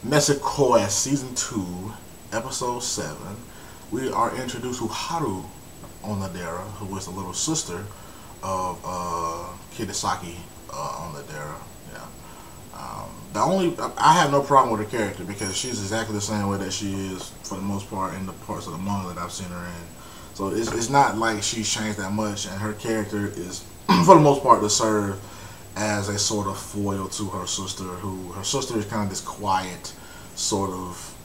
Nisekoi Season 2, Episode 7, we are introduced to Haru Onodera, who is the little sister of Kosaki Onodera. Yeah. The only I have no problem with her character because she's exactly the same way that she is for the most part in the parts of the manga that I've seen her in. So it's not like she's changed that much, and her character is for the most part to serve as a sort of foil to her sister, who her sister is kind of this quiet, sort of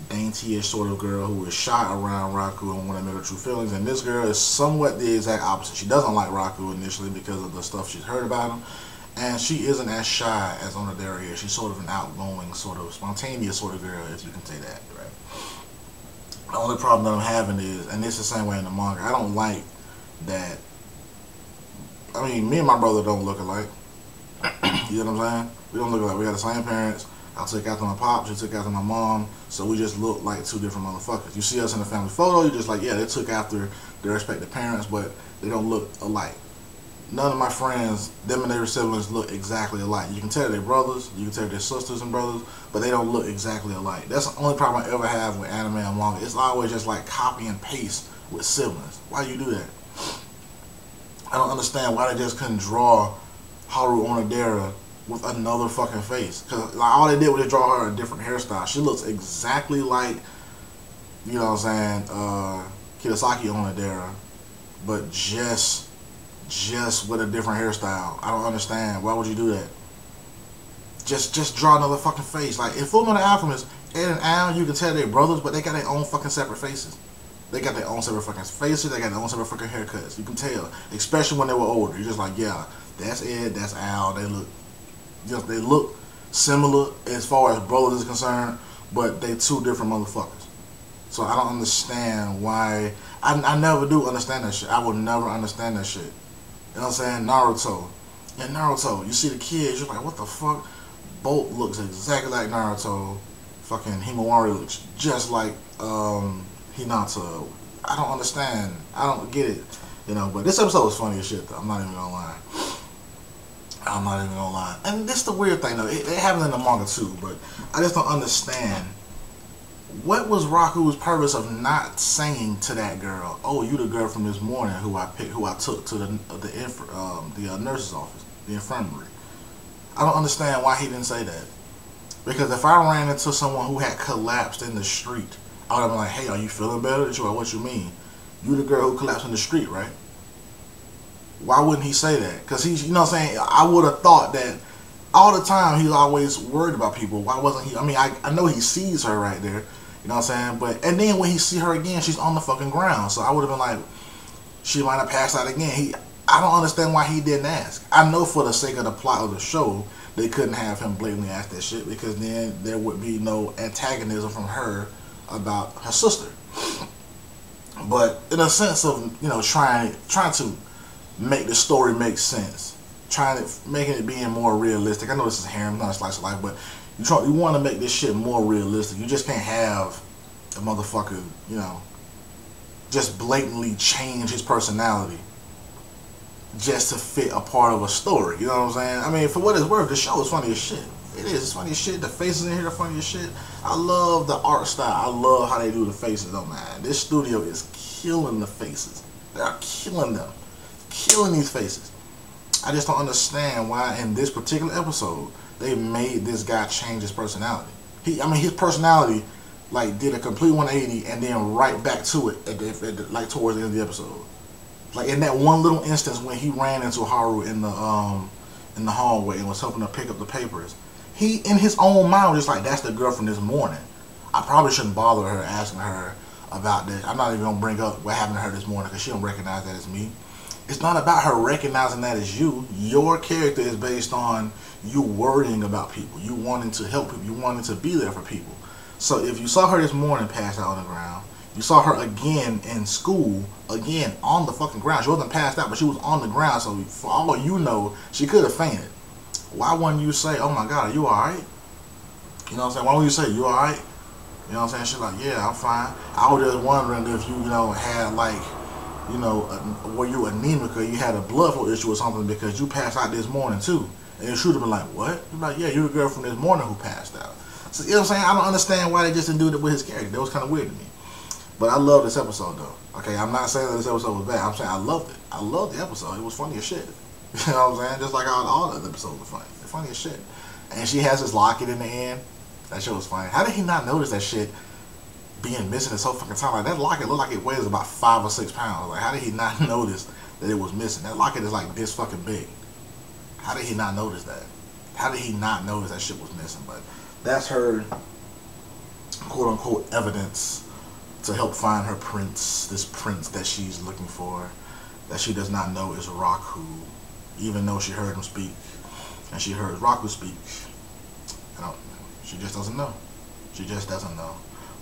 dainty-ish sort of girl who is shy around Raku and want to admit her true feelings. And this girl is somewhat the exact opposite. She doesn't like Raku initially because of the stuff she's heard about him, and she isn't as shy as Onodera is. She's sort of an outgoing, sort of spontaneous sort of girl, if you can say that, right? The only problem that I'm having is, and it's the same way in the manga, I don't like that. I mean, me and my brother don't look alike. You know what I'm saying? We don't look alike. We got the same parents. I took after my pops, she took after my mom, so we just look like two different motherfuckers. You see us in the family photo, you're just like, yeah, they took after their respective parents, but they don't look alike. None of my friends, them and their siblings, look exactly alike. You can tell they're brothers, you can tell they're sisters and brothers, but they don't look exactly alike. That's the only problem I ever have with anime and manga. It's always just like copy and paste with siblings. Why do you do that? I don't understand why they just couldn't draw Haru Onodera with another fucking face. Because like, all they did was just draw her a different hairstyle. She looks exactly like, you know what I'm saying, Kosaki Onodera, but just with a different hairstyle. I don't understand. Why would you do that? Just draw another fucking face. Like, in Fullmetal Alchemist, Ed and Al, you can tell they're brothers, but they got their own fucking separate faces. They got their own separate fucking faces. They got their own separate fucking haircuts. You can tell, especially when they were older. You're just like, yeah, that's Ed, that's Al. They look similar as far as brothers is concerned, but they two different motherfuckers. So I don't understand why. I never do understand that shit. I will never understand that shit. You know what I'm saying? Naruto. In Naruto, you see the kids, you're like, what the fuck? Bolt looks exactly like Naruto. Fucking Himawari looks just like Hinata. I don't understand. I don't get it. You know, but this episode was funny as shit though. I'm not even gonna lie. I'm not even gonna lie. And this is the weird thing though. They have it in the manga too, but I just don't understand. What was Raku's purpose of not saying to that girl, "Oh, you the girl from this morning who I took to the nurse's office, the infirmary"? I don't understand why he didn't say that. Because if I ran into someone who had collapsed in the street, I would have been like, "Hey, are you feeling better?" She's like, "What you mean? You the girl who collapsed in the street, right?" Why wouldn't he say that? Because he's, you know what I'm saying? I would have thought that all the time he's always worried about people. Why wasn't he? I mean, I know he sees her right there. You know what I'm saying? But, and then when he see her again, she's on the fucking ground. So I would have been like, she might have passed out again. I don't understand why he didn't ask. I know for the sake of the plot of the show, they couldn't have him blatantly ask that shit because then there would be no antagonism from her about her sister. But in a sense of, you know, trying to make the story make sense, making it being more realistic. I know this is harem, not a slice of life, but you want to make this shit more realistic. You just can't have a motherfucker, you know, just blatantly change his personality just to fit a part of a story. You know what I'm saying? I mean, for what it's worth, the show is funny as shit. It is. It's funny as shit. The faces in here are funny as shit. I love the art style. I love how they do the faces. Oh man, this studio is killing the faces. They're killing them. Killing these faces. I just don't understand why in this particular episode they made this guy change his personality. His personality like did a complete 180 and then right back to it like towards the end of the episode. Like in that one little instance when he ran into Haru in the hallway and was helping her pick up the papers, he in his own mind was just like, that's the girl from this morning. I probably shouldn't bother her asking her about this. I'm not even gonna bring up what happened to her this morning because she don't recognize that as me. It's not about her recognizing that as you. Your character is based on you worrying about people, you wanting to help people, you wanting to be there for people. So if you saw her this morning passed out on the ground, you saw her again in school, again on the fucking ground. She wasn't passed out, but she was on the ground. So for all you know, she could have fainted. Why wouldn't you say, "Oh my God, are you alright?" You know what I'm saying? Why wouldn't you say, "You alright?" You know what I'm saying? She's like, "Yeah, I'm fine." I was just wondering if you know, had like, you know, were you anemic or you had a blood flow issue or something because you passed out this morning too. And she would have been like, "What?" You're like, "Yeah, you're the girl from this morning who passed out." So, you know what I'm saying? I don't understand why they just didn't do it with his character. That was kind of weird to me. But I love this episode though. Okay, I'm not saying that this episode was bad. I'm saying I loved it. I loved the episode. It was funny as shit. You know what I'm saying? Just like all the other episodes were funny. They're funny as shit. And she has his locket in the end. That shit was funny. How did he not notice that shit being missing this whole fucking time? Like, that locket looked like it weighs about 5 or 6 pounds. Like, how did he not notice that it was missing? That locket is like this fucking big. How did he not notice that? How did he not notice that shit was missing? But that's her quote unquote evidence to help find her prince, this prince that she's looking for, that she does not know is Raku, even though she heard him speak, and she heard Raku speak. She just doesn't know. She just doesn't know.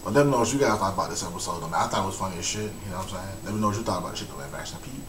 But let me know what you guys thought about this episode. I thought it was funny as shit, you know what I'm saying? Let me know what you thought about the shit. Go back and peep.